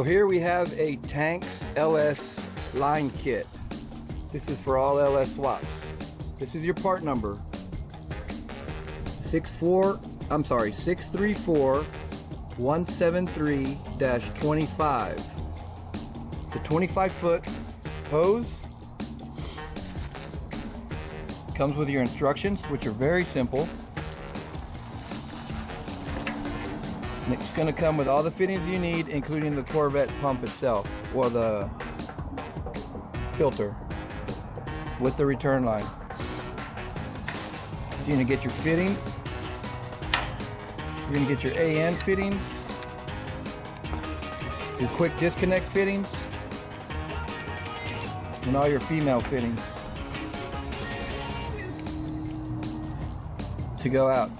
here we have a Tanks LS line kit. This is for all LS swaps. This is your part number. 634-173-25. It's a 25-foot hose. Comes with your instructions, which are very simple. And it's going to come with all the fittings you need, including the Corvette pump itself, or the filter, with the return line. So you're going to get your fittings. You're going to get your AN fittings, your quick disconnect fittings, and all your female fittings to go out.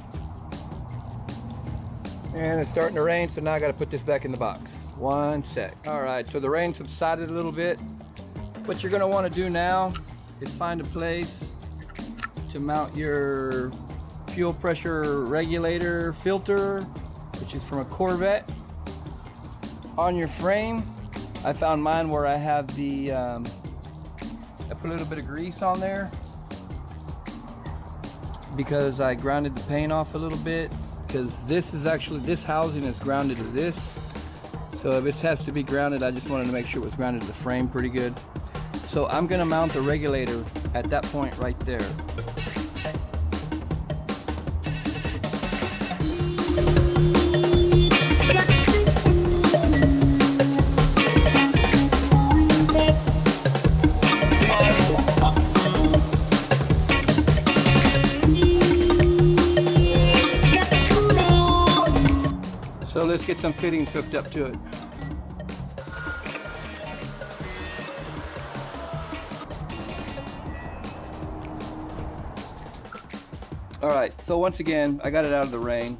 And it's starting to rain, so now I got to put this back in the box. One sec. All right, so the rain subsided a little bit. What you're going to want to do now is find a place to mount your fuel pressure regulator filter, which is from a Corvette, on your frame. I found mine where I have the, I put a little bit of grease on there because I grounded the paint off a little bit. Because this housing is grounded to this, so if it has to be grounded, I just wanted to make sure it was grounded to the frame pretty good. So I'm going to mount the regulator at that point right there. So let's get some fittings hooked up to it. Alright, so once again, I got it out of the rain.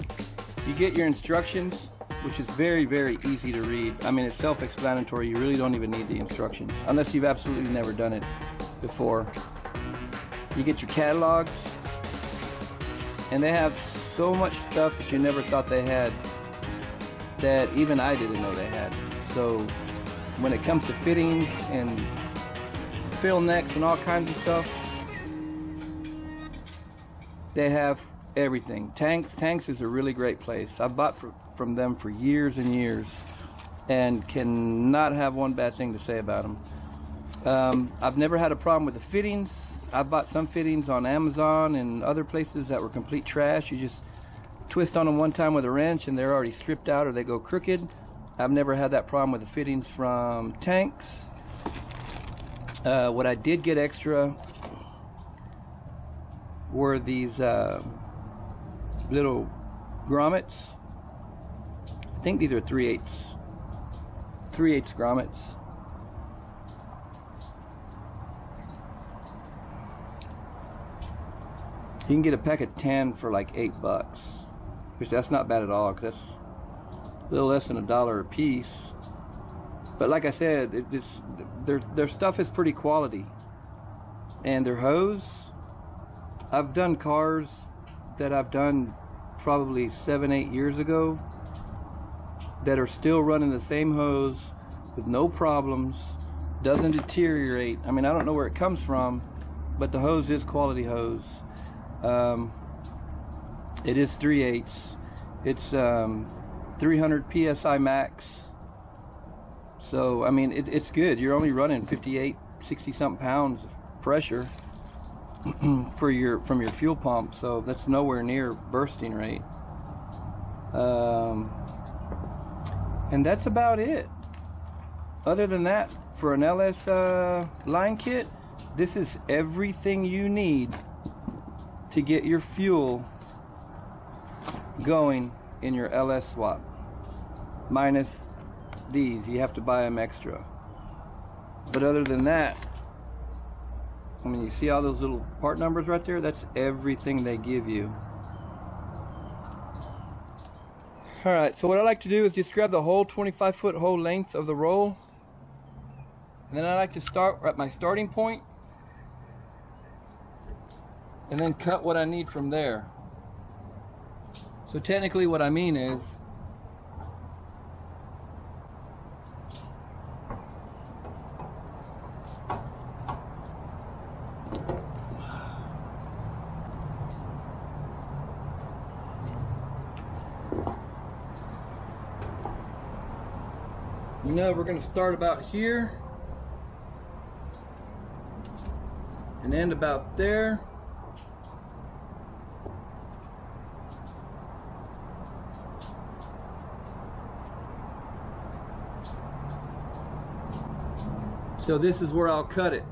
You get your instructions, which is very, very easy to read. I mean, it's self-explanatory. You really don't even need the instructions, unless you've absolutely never done it before. You get your catalogs, and they have so much stuff that you never thought they had, that even I didn't know they had. So when it comes to fittings and fill necks and all kinds of stuff, they have everything. Tanks is a really great place. I've bought from them for years and years and cannot have one bad thing to say about them. I've never had a problem with the fittings. I've bought some fittings on Amazon and other places that were complete trash. You just twist on them one time with a wrench and they're already stripped out or they go crooked. I've never had that problem with the fittings from Tanks. What I did get extra were these little grommets. I think these are 3/8 grommets. You can get a pack of 10 for like $8. Which that's not bad at all, because that's a little less than $1 a piece. But like I said, their stuff is pretty quality. And their hose, I've done cars that I've done probably 7-8 years ago that are still running the same hose with no problems, doesn't deteriorate. I mean, I don't know where it comes from, but the hose is quality hose. It is 3/8. It's 300 psi max. So I mean, it's good. You're only running 58, 60 something pounds of pressure from your fuel pump. So that's nowhere near bursting rate. And that's about it. Other than that, for an LS line kit, this is everything you need to get your fuel going in your LS swap, minus these. You have to buy them extra. But other than that, I mean, you see all those little part numbers right there? That's everything they give you. Alright, so what I like to do is just grab the whole 25-foot whole length of the roll, and then I like to start at my starting point and then cut what I need from there. So technically what I mean is No, we're going to start about here and end about there. So this is where I'll cut it.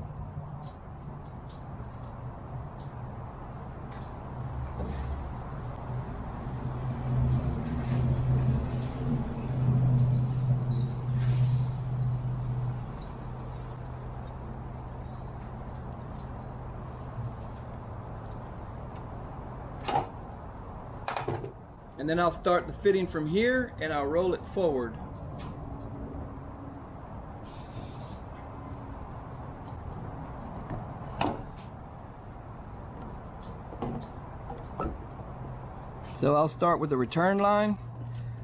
And then I'll start the fitting from here and I'll roll it forward. So I'll start with the return line.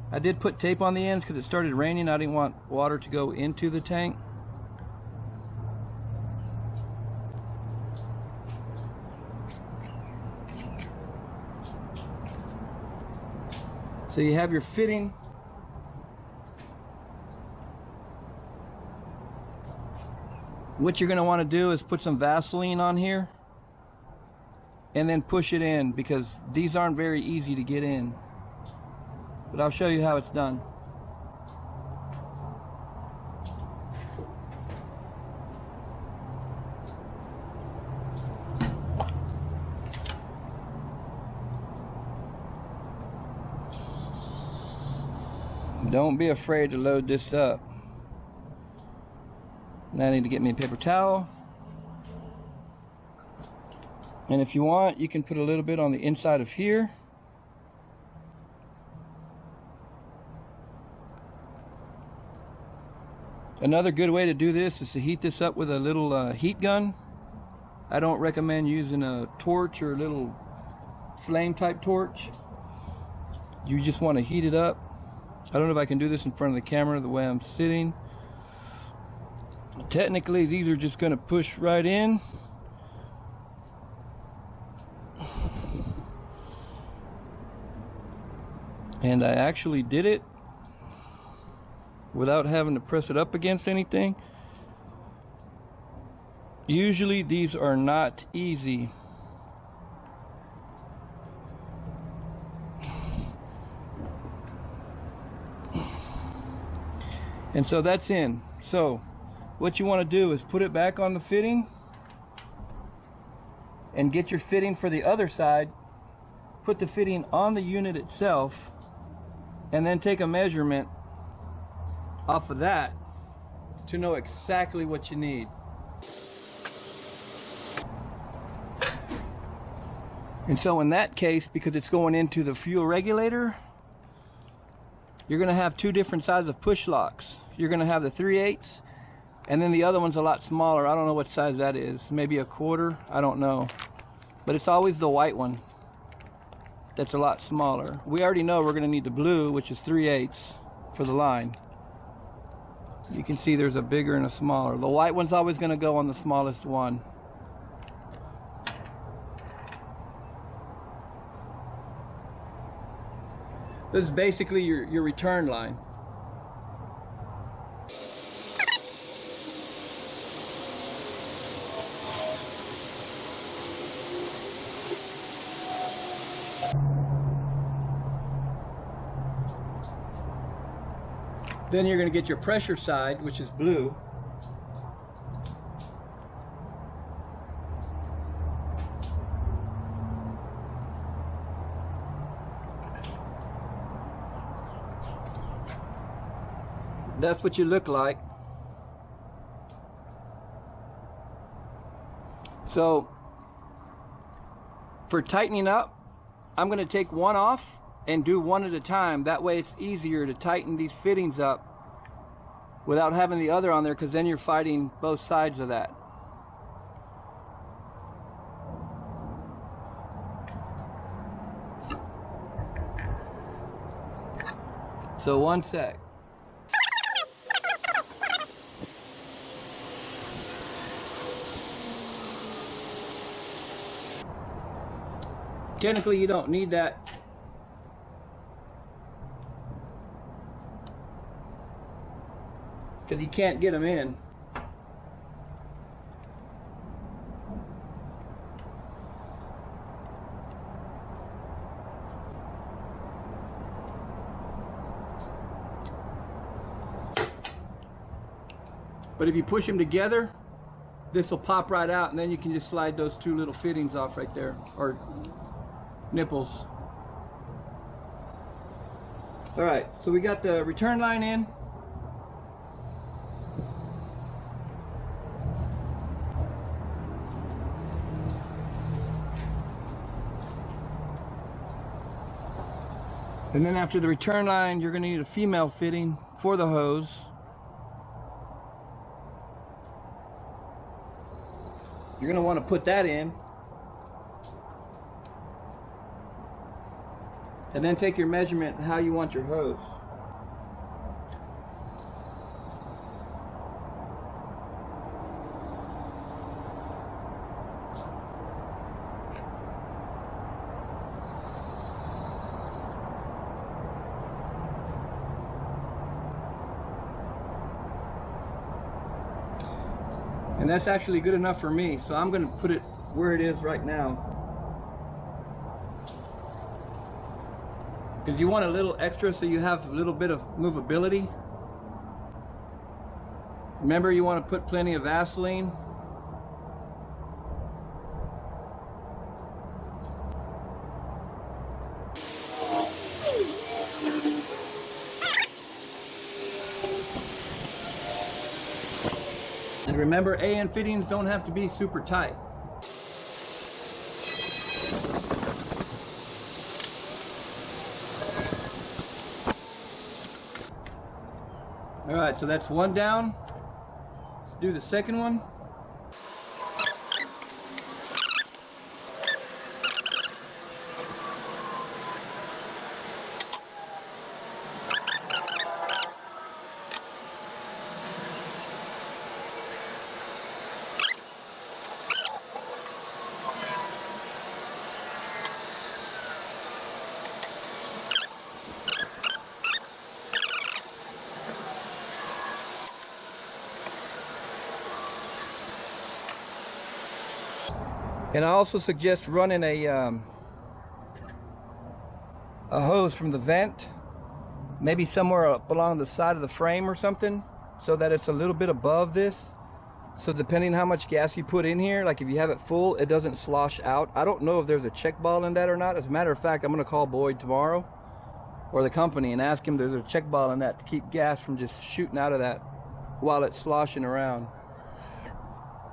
I did put tape on the ends because it started raining. I didn't want water to go into the tank. So you have your fitting. What you're going to want to do is put some Vaseline on here and then push it in, because these aren't very easy to get in. But I'll show you how it's done. Don't be afraid to load this up. Now I need to get me a paper towel. And if you want, you can put a little bit on the inside of here. Another good way to do this is to heat this up with a little heat gun. I don't recommend using a torch or a little flame type torch. You just want to heat it up. I don't know if I can do this in front of the camera the way I'm sitting. Technically, these are just going to push right in. And I actually did it without having to press it up against anything. Usually these are not easy. And so that's in. So what you want to do is put it back on the fitting and get your fitting for the other side. Put the fitting on the unit itself and then take a measurement off of that to know exactly what you need. And so in that case, because it's going into the fuel regulator, you're going to have two different sizes of push locks. You're going to have the 3/8, and then the other one's a lot smaller. I don't know what size that is. Maybe a quarter? I don't know. But it's always the white one that's a lot smaller. We already know we're going to need the blue, which is 3/8 for the line. You can see there's a bigger and a smaller. The white one's always going to go on the smallest one. This is basically your return line. Then you're going to get your pressure side, which is blue. That's what you look like. So for tightening up, I'm going to take one off and do one at a time. That way it's easier to tighten these fittings up without having the other on there, because then you're fighting both sides of that. So one sec. Technically, you don't need that. because you can't get them in. But if you push them together, this will pop right out, and then you can just slide those two little fittings off right there, or nipples. All right, so we got the return line in. And then after the return line, you're going to need a female fitting for the hose. You're going to want to put that in. And then take your measurement how you want your hose. And that's actually good enough for me, so I'm going to put it where it is right now. Because you want a little extra so you have a little bit of movability. Remember, you want to put plenty of Vaseline. And remember, AN fittings don't have to be super tight. All right, so that's one down. Let's do the second one. And I also suggest running a hose from the vent, maybe somewhere up along the side of the frame or something, so that it's a little bit above this. So depending how much gas you put in here, like if you have it full, it doesn't slosh out. I don't know if there's a check ball in that or not. As a matter of fact, I'm going to call Boyd tomorrow, or the company, and ask him if there's a check ball in that to keep gas from just shooting out of that while it's sloshing around.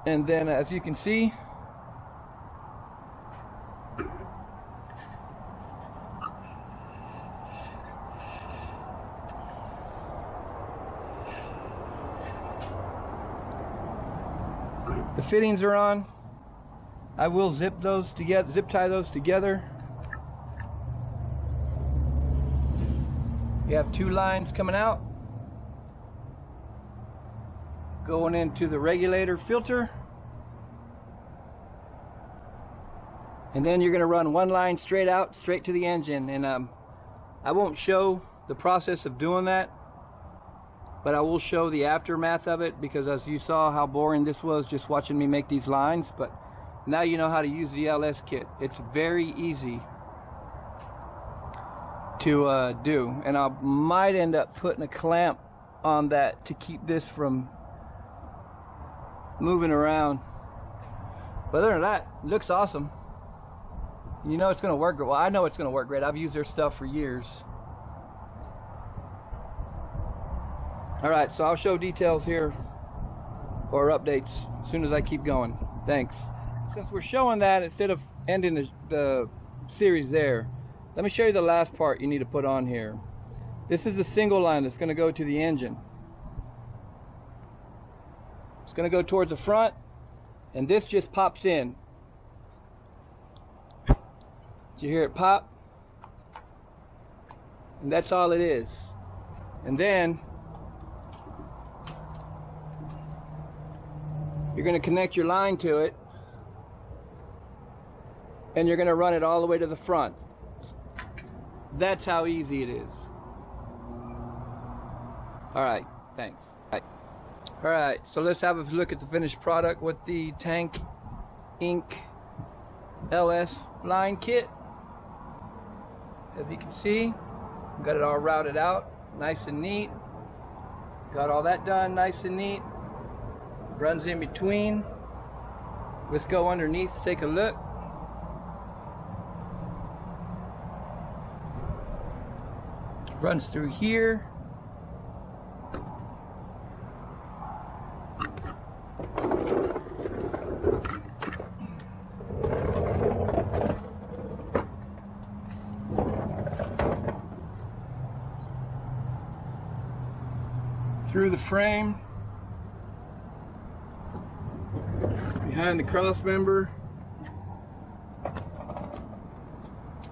And then as you can see, the fittings are on. I will zip those together, zip tie those together. You have two lines coming out, going into the regulator filter, and then you're going to run one line straight out, straight to the engine. And I won't show the process of doing that, but I will show the aftermath of it, because as you saw how boring this was just watching me make these lines. But now you know how to use the LS kit. It's very easy to do, and I might end up putting a clamp on that to keep this from moving around. But other than that, it looks awesome. You know it's going to work great. Well, I know it's going to work great. I've used their stuff for years. Alright, so I'll show details here, or updates, as soon as I keep going. Thanks. Since we're showing that, instead of ending the series there, let me show you the last part you need to put on here. This is the single line that's going to go to the engine. It's going to go towards the front, and this just pops in. Did you hear it pop? And that's all it is. And then you're going to connect your line to it, and you're going to run it all the way to the front. That's how easy it is. All right, thanks. Bye. Alright, so let's have a look at the finished product with the Tank Inc. LS line kit. As you can see, got it all routed out, nice and neat. Got all that done, nice and neat. Runs in between. Let's go underneath, take a look. Runs through here. Through the frame, behind the cross member,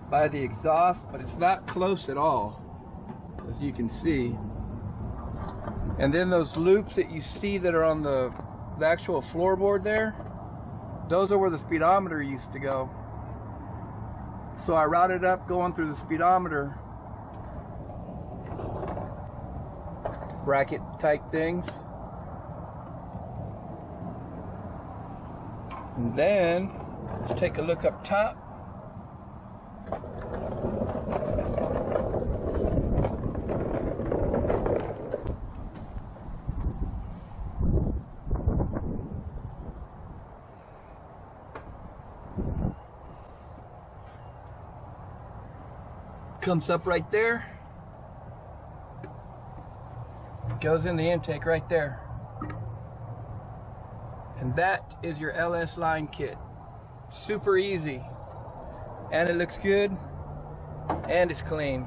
by the exhaust, but it's not close at all, as you can see. And then those loops that you see that are on the actual floorboard there, those are where the speedometer used to go. So I routed up going through the speedometer bracket type things. And then let's take a look up top. Comes up right there. Goes in the intake right there. And that is your LS line kit. Super easy. And it looks good. And it's clean.